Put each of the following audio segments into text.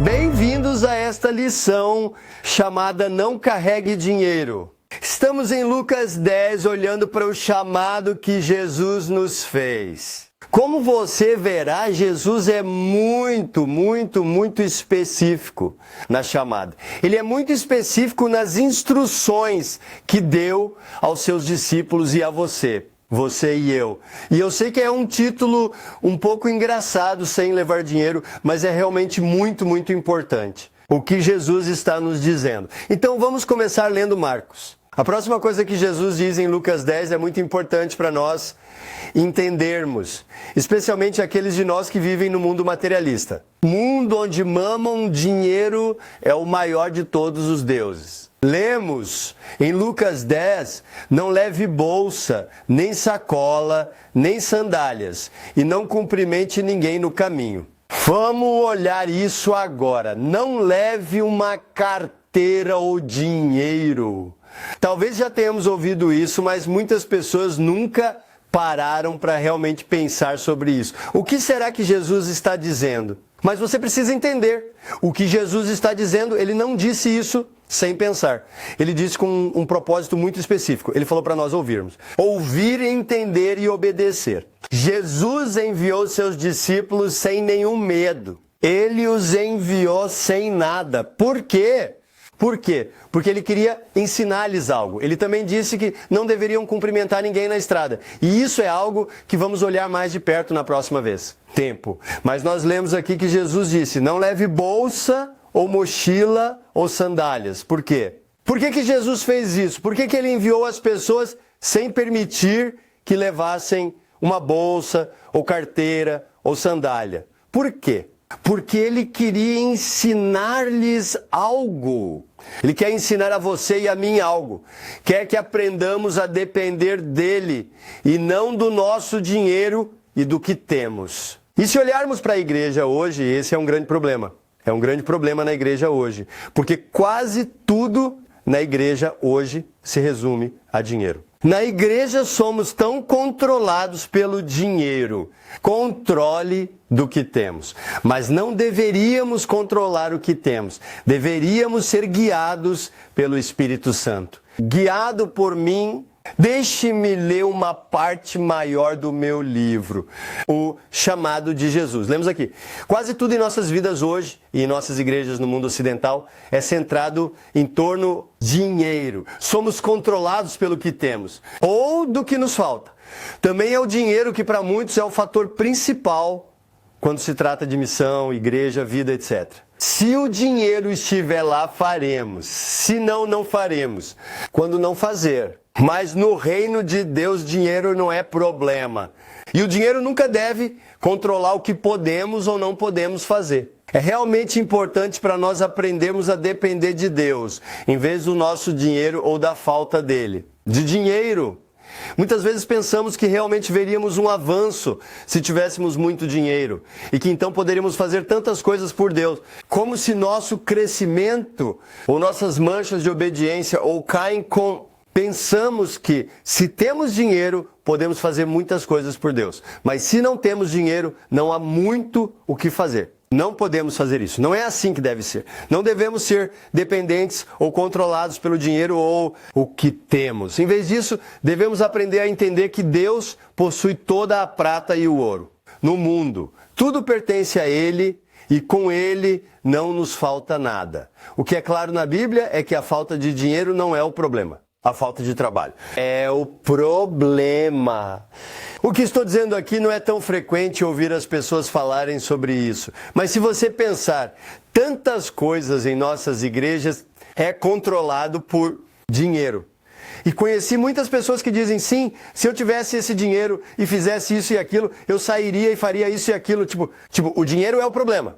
Bem-vindos a esta lição chamada Não Carregue Dinheiro. Estamos em Lucas 10 olhando para o chamado que Jesus nos fez. Como você verá, Jesus é muito específico na chamada. Ele é muito específico nas instruções que deu aos seus discípulos e a você e eu. E eu sei que é um título um pouco engraçado, sem levar dinheiro, mas é realmente muito importante o que Jesus está nos dizendo. Então vamos começar lendo Marcos. A próxima coisa que Jesus diz em Lucas 10 é muito importante para nós entendermos, especialmente aqueles de nós que vivem no mundo materialista. Mundo onde mamam dinheiro é o maior de todos os deuses. Lemos em Lucas 10, não leve bolsa, nem sacola, nem sandálias, e não cumprimente ninguém no caminho. Vamos olhar isso agora. Não leve uma carteira ou dinheiro. Talvez já tenhamos ouvido isso, mas muitas pessoas nunca pararam para realmente pensar sobre isso. O que será que Jesus está dizendo? Mas você precisa entender. O que Jesus está dizendo, ele não disse isso sem pensar. Ele disse com um propósito muito específico. Ele falou para nós ouvirmos. Ouvir, entender e obedecer. Jesus enviou seus discípulos sem nenhum medo. Ele os enviou sem nada. Por quê? Por quê? Porque ele queria ensinar-lhes algo. Ele também disse que não deveriam cumprimentar ninguém na estrada. E isso é algo que vamos olhar mais de perto na próxima vez. Tempo. Mas nós lemos aqui que Jesus disse, não leve bolsa ou mochila ou sandálias. Por quê? Por que Jesus fez isso? Por que ele enviou as pessoas sem permitir que levassem uma bolsa ou carteira ou sandália? Por quê? Porque ele queria ensinar-lhes algo. Ele quer ensinar a você e a mim algo. Quer que aprendamos a depender dele e não do nosso dinheiro e do que temos. E se olharmos para a igreja hoje, esse é um grande problema. É um grande problema na igreja hoje. Porque quase tudo na igreja hoje se resume a dinheiro. Na igreja somos tão controlados pelo dinheiro. Controle do que temos. Mas não deveríamos controlar o que temos. Deveríamos ser guiados pelo Espírito Santo. Guiado por mim, deixe-me ler uma parte maior do meu livro, o chamado de Jesus. Lemos aqui. Quase tudo em nossas vidas hoje, e em nossas igrejas no mundo ocidental, é centrado em torno de dinheiro. Somos controlados pelo que temos, ou do que nos falta. Também é o dinheiro que para muitos é o fator principal quando se trata de missão, igreja, vida, etc. Se o dinheiro estiver lá, faremos. Se não, não faremos. Quando não fazer. Mas no reino de Deus, dinheiro não é problema. E o dinheiro nunca deve controlar o que podemos ou não podemos fazer. É realmente importante para nós aprendermos a depender de Deus, em vez do nosso dinheiro ou da falta dele. De dinheiro. Muitas vezes pensamos que realmente veríamos um avanço se tivéssemos muito dinheiro e que então poderíamos fazer tantas coisas por Deus, como se nosso crescimento ou nossas manchas de obediência ou caem com... Pensamos que se temos dinheiro, podemos fazer muitas coisas por Deus, mas se não temos dinheiro, não há muito o que fazer. Não podemos fazer isso. Não é assim que deve ser. Não devemos ser dependentes ou controlados pelo dinheiro ou o que temos. Em vez disso, devemos aprender a entender que Deus possui toda a prata e o ouro no mundo. Tudo pertence a Ele e com Ele não nos falta nada. O que é claro na Bíblia é que a falta de dinheiro não é o problema. A falta de trabalho é o problema. O que estou dizendo aqui não é tão frequente ouvir as pessoas falarem sobre isso. Mas se você pensar, tantas coisas em nossas igrejas é controlado por dinheiro. E conheci muitas pessoas que dizem, sim, se eu tivesse esse dinheiro e fizesse isso e aquilo, eu sairia e faria isso e aquilo. Tipo, o dinheiro é o problema.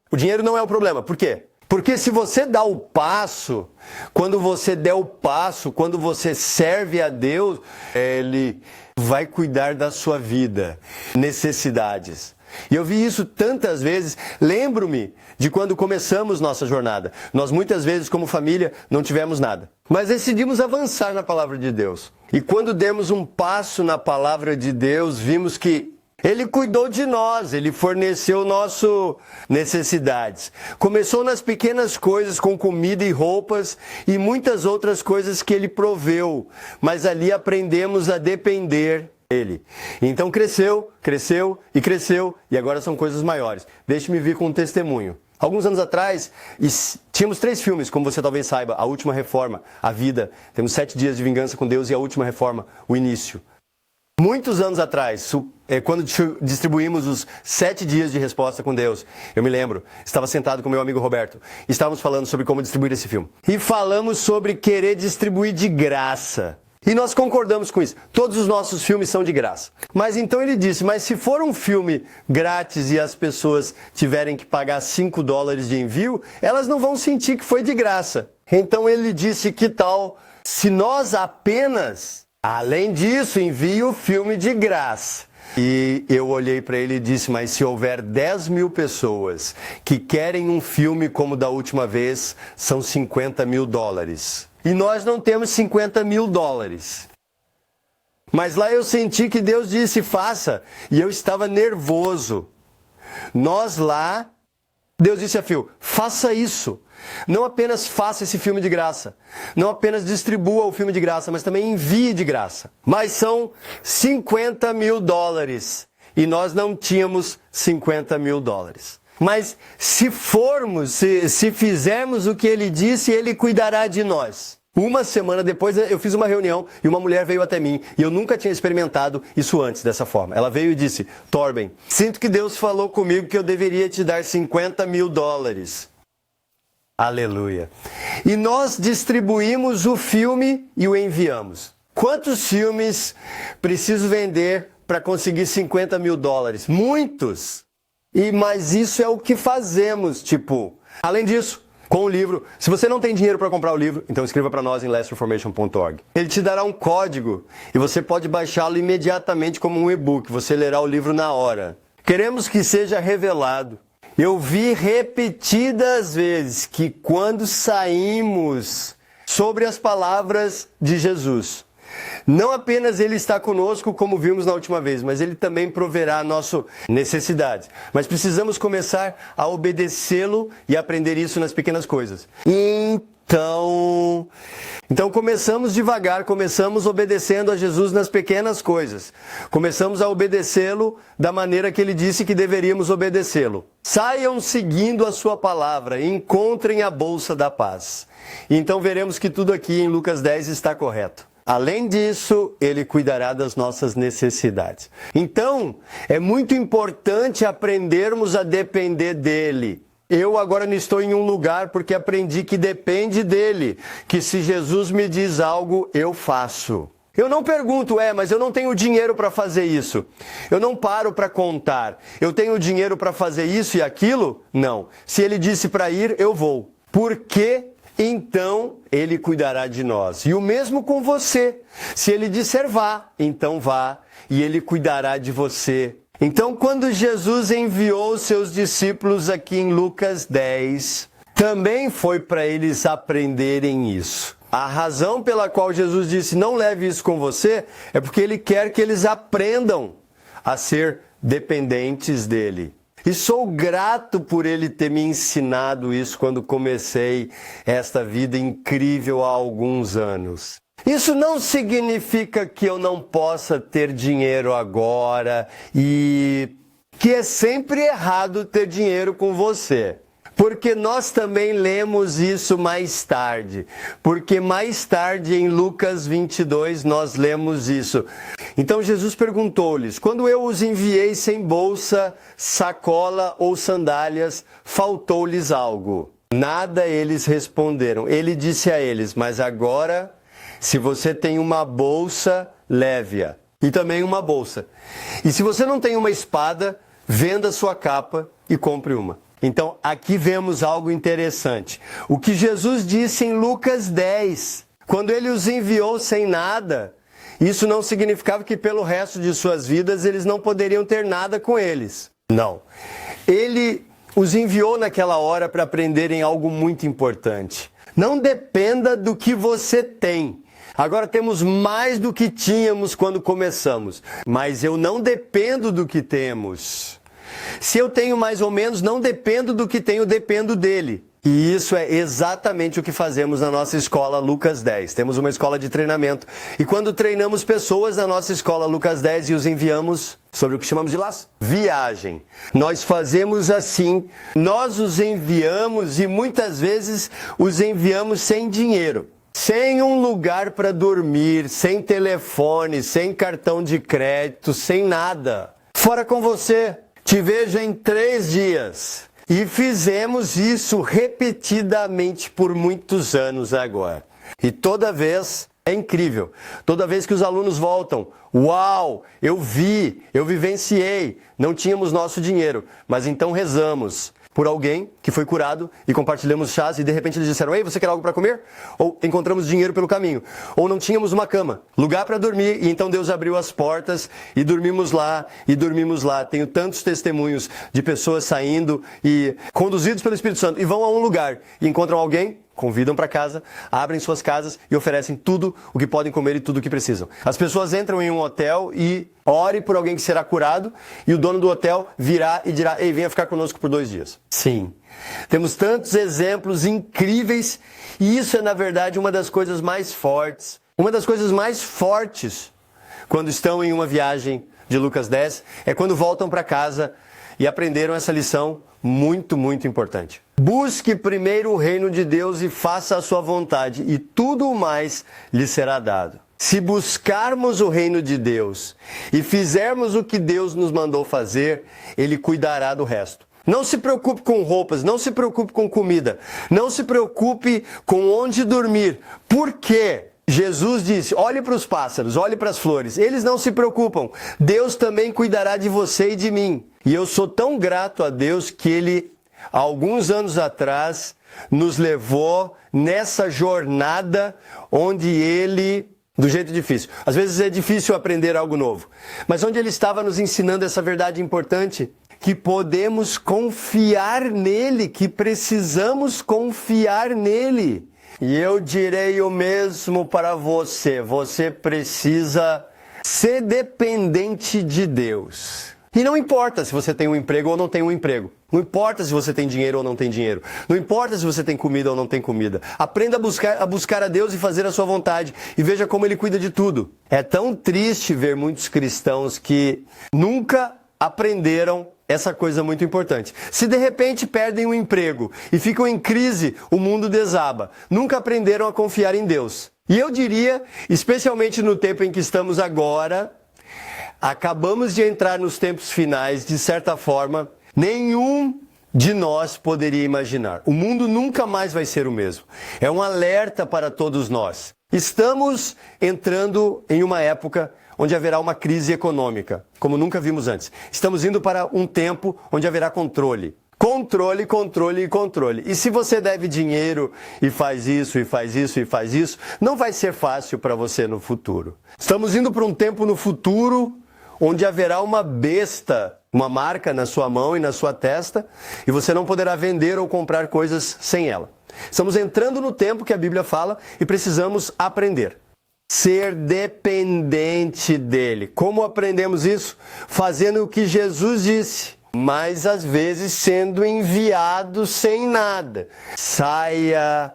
O dinheiro não é o problema. Por quê? Porque se você dá o passo, quando você der o passo, quando você serve a Deus, Ele vai cuidar da sua vida, necessidades. E eu vi isso tantas vezes. Lembro-me de quando começamos nossa jornada. Nós muitas vezes, como família, não tivemos nada. Mas decidimos avançar na palavra de Deus. E quando demos um passo na palavra de Deus, vimos que Ele cuidou de nós, Ele forneceu nossas necessidades. Começou nas pequenas coisas, com comida e roupas e muitas outras coisas que Ele proveu. Mas ali aprendemos a depender dEle. Então cresceu, cresceu e cresceu e agora são coisas maiores. Deixe-me vir com um testemunho. Alguns anos atrás, tínhamos 3 filmes, como você talvez saiba. A Última Reforma, A Vida. Temos 7 Dias de Vingança com Deus e A Última Reforma, O Início. Muitos anos atrás, quando distribuímos os 7 dias de resposta com Deus, eu me lembro, estava sentado com meu amigo Roberto, estávamos falando sobre como distribuir esse filme. E falamos sobre querer distribuir de graça. E nós concordamos com isso. Todos os nossos filmes são de graça. Mas então ele disse, mas se for um filme grátis e as pessoas tiverem que pagar $5 de envio, elas não vão sentir que foi de graça. Então ele disse, que tal se nós apenas... Além disso, envie o filme de graça. E eu olhei para ele e disse, mas se houver 10 mil pessoas que querem um filme como da última vez, são $50 mil. E nós não temos $50 mil. Mas lá eu senti que Deus disse, faça. E eu estava nervoso. Nós lá, Deus disse a Phil, faça isso. Não apenas faça esse filme de graça, não apenas distribua o filme de graça, mas também envie de graça. Mas são $50 mil e nós não tínhamos $50 mil. Mas se fizermos o que ele disse, ele cuidará de nós. Uma semana depois eu fiz uma reunião e uma mulher veio até mim e eu nunca tinha experimentado isso antes dessa forma. Ela veio e disse, Torben, sinto que Deus falou comigo que eu deveria te dar $50 mil. Aleluia. E nós distribuímos o filme e o enviamos. Quantos filmes preciso vender para conseguir $50 mil? Muitos! Mas isso é o que fazemos, Além disso, com o livro, se você não tem dinheiro para comprar o livro, então escreva para nós em lessreformation.org. Ele te dará um código e você pode baixá-lo imediatamente como um e-book. Você lerá o livro na hora. Queremos que seja revelado. Eu vi repetidas vezes que quando saímos sobre as palavras de Jesus, não apenas Ele está conosco, como vimos na última vez, mas Ele também proverá a nossa necessidade. Mas precisamos começar a obedecê-lo e aprender isso nas pequenas coisas. Então começamos devagar, começamos obedecendo a Jesus nas pequenas coisas. Começamos a obedecê-lo da maneira que ele disse que deveríamos obedecê-lo. Saiam seguindo a sua palavra, encontrem a bolsa da paz. Então veremos que tudo aqui em Lucas 10 está correto. Além disso, ele cuidará das nossas necessidades. Então, é muito importante aprendermos a depender dele. Eu agora não estou em um lugar porque aprendi que depende dele, que se Jesus me diz algo, eu faço. Eu não pergunto, mas eu não tenho dinheiro para fazer isso. Eu não paro para contar. Eu tenho dinheiro para fazer isso e aquilo? Não. Se ele disse para ir, eu vou. Por quê? Então ele cuidará de nós. E o mesmo com você. Se ele disser vá, então vá, e ele cuidará de você. Então, quando Jesus enviou os seus discípulos aqui em Lucas 10, também foi para eles aprenderem isso. A razão pela qual Jesus disse, não leve isso com você, é porque ele quer que eles aprendam a ser dependentes dele. E sou grato por ele ter me ensinado isso quando comecei esta vida incrível há alguns anos. Isso não significa que eu não possa ter dinheiro agora e que é sempre errado ter dinheiro com você. Porque nós também lemos isso mais tarde. Porque mais tarde em Lucas 22 nós lemos isso. Então Jesus perguntou-lhes, quando eu os enviei sem bolsa, sacola ou sandálias, faltou-lhes algo? Nada eles responderam. Ele disse a eles, mas agora, se você tem uma bolsa, leve-a. E também uma bolsa. E se você não tem uma espada, venda sua capa e compre uma. Então, aqui vemos algo interessante. O que Jesus disse em Lucas 10, quando ele os enviou sem nada, isso não significava que pelo resto de suas vidas eles não poderiam ter nada com eles. Não. Ele os enviou naquela hora para aprenderem algo muito importante. Não dependa do que você tem. Agora temos mais do que tínhamos quando começamos, mas eu não dependo do que temos. Se eu tenho mais ou menos, não dependo do que tenho, dependo dele. E isso é exatamente o que fazemos na nossa escola Lucas 10. Temos uma escola de treinamento. E quando treinamos pessoas na nossa escola Lucas 10 e os enviamos sobre o que chamamos de viagem, nós fazemos assim, nós os enviamos e muitas vezes os enviamos sem dinheiro, sem um lugar para dormir, sem telefone, sem cartão de crédito, sem nada. Fora com você, te vejo em 3 dias. E fizemos isso repetidamente por muitos anos agora. E toda vez, é incrível, toda vez que os alunos voltam, uau, eu vivenciei, não tínhamos nosso dinheiro, mas então rezamos por alguém que foi curado e compartilhamos chás e de repente eles disseram, ei, você quer algo para comer? Ou encontramos dinheiro pelo caminho. Ou não tínhamos uma cama, lugar para dormir e então Deus abriu as portas e dormimos lá. Tenho tantos testemunhos de pessoas saindo e conduzidos pelo Espírito Santo e vão a um lugar e encontram alguém, convidam para casa, abrem suas casas e oferecem tudo o que podem comer e tudo o que precisam. As pessoas entram em um hotel e ore por alguém que será curado e o dono do hotel virá e dirá, ei, venha ficar conosco por 2 dias. Sim, temos tantos exemplos incríveis e isso é na verdade uma das coisas mais fortes. Uma das coisas mais fortes quando estão em uma viagem de Lucas 10 é quando voltam para casa e aprenderam essa lição muito, muito importante. Busque primeiro o reino de Deus e faça a sua vontade, e tudo o mais lhe será dado. Se buscarmos o reino de Deus e fizermos o que Deus nos mandou fazer, Ele cuidará do resto. Não se preocupe com roupas, não se preocupe com comida, não se preocupe com onde dormir. Por quê? Jesus disse, olhe para os pássaros, olhe para as flores, eles não se preocupam. Deus também cuidará de você e de mim. E eu sou tão grato a Deus que Ele, há alguns anos atrás, nos levou nessa jornada onde Ele, do jeito difícil, às vezes é difícil aprender algo novo, mas onde Ele estava nos ensinando essa verdade importante, que podemos confiar nele, que precisamos confiar nele. E eu direi o mesmo para você, você precisa ser dependente de Deus. E não importa se você tem um emprego ou não tem um emprego. Não importa se você tem dinheiro ou não tem dinheiro. Não importa se você tem comida ou não tem comida. Aprenda a buscar a Deus e fazer a sua vontade. E veja como Ele cuida de tudo. É tão triste ver muitos cristãos que nunca aprenderam essa coisa muito importante. Se de repente perdem o emprego e ficam em crise, o mundo desaba. Nunca aprenderam a confiar em Deus. E eu diria, especialmente no tempo em que estamos agora, acabamos de entrar nos tempos finais, de certa forma, nenhum de nós poderia imaginar. O mundo nunca mais vai ser o mesmo. É um alerta para todos nós. Estamos entrando em uma época onde haverá uma crise econômica, como nunca vimos antes. Estamos indo para um tempo onde haverá controle. Controle, controle e controle. E se você deve dinheiro e faz isso, e faz isso, e faz isso, não vai ser fácil para você no futuro. Estamos indo para um tempo no futuro onde haverá uma besta, uma marca na sua mão e na sua testa, e você não poderá vender ou comprar coisas sem ela. Estamos entrando no tempo que a Bíblia fala e precisamos aprender. Ser dependente dele. Como aprendemos isso? Fazendo o que Jesus disse, mas às vezes sendo enviado sem nada. Saia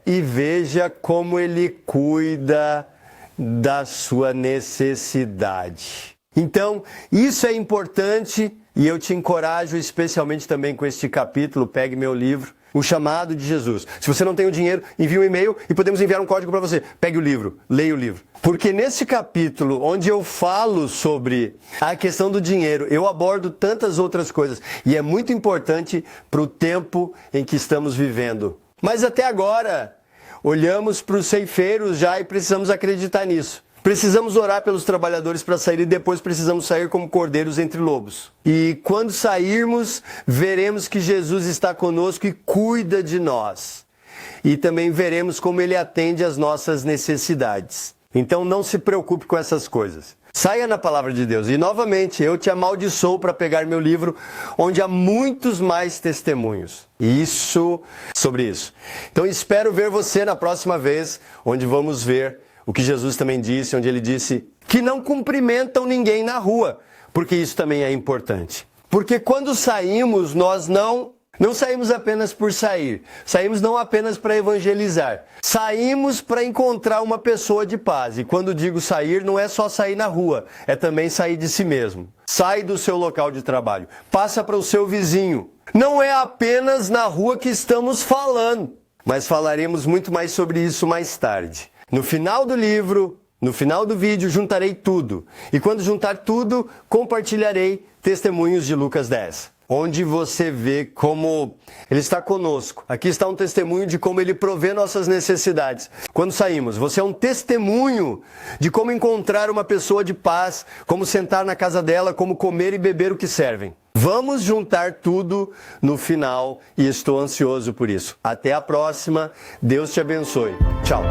e veja como ele cuida da sua necessidade. Então, isso é importante e eu te encorajo especialmente também com este capítulo, pegue meu livro, O Chamado de Jesus. Se você não tem o dinheiro, envie um e-mail e podemos enviar um código para você. Pegue o livro, leia o livro. Porque nesse capítulo, onde eu falo sobre a questão do dinheiro, eu abordo tantas outras coisas. E é muito importante para o tempo em que estamos vivendo. Mas até agora, olhamos para os ceifeiros já e precisamos acreditar nisso. Precisamos orar pelos trabalhadores para sair e depois precisamos sair como cordeiros entre lobos. E quando sairmos, veremos que Jesus está conosco e cuida de nós. E também veremos como Ele atende às nossas necessidades. Então não se preocupe com essas coisas. Saia na palavra de Deus. E novamente, eu te amaldiçoo para pegar meu livro, onde há muitos mais testemunhos. Sobre isso. Então espero ver você na próxima vez, onde vamos ver o que Jesus também disse, onde ele disse que não cumprimentam ninguém na rua, porque isso também é importante. Porque quando saímos, nós não saímos apenas por sair. Saímos não apenas para evangelizar. Saímos para encontrar uma pessoa de paz. E quando digo sair, não é só sair na rua, é também sair de si mesmo. Sai do seu local de trabalho. Passa para o seu vizinho. Não é apenas na rua que estamos falando, mas falaremos muito mais sobre isso mais tarde. No final do livro, no final do vídeo, juntarei tudo. E quando juntar tudo, compartilharei testemunhos de Lucas 10. Onde você vê como Ele está conosco. Aqui está um testemunho de como Ele provê nossas necessidades. Quando saímos, você é um testemunho de como encontrar uma pessoa de paz, como sentar na casa dela, como comer e beber o que servem. Vamos juntar tudo no final e estou ansioso por isso. Até a próxima. Deus te abençoe. Tchau.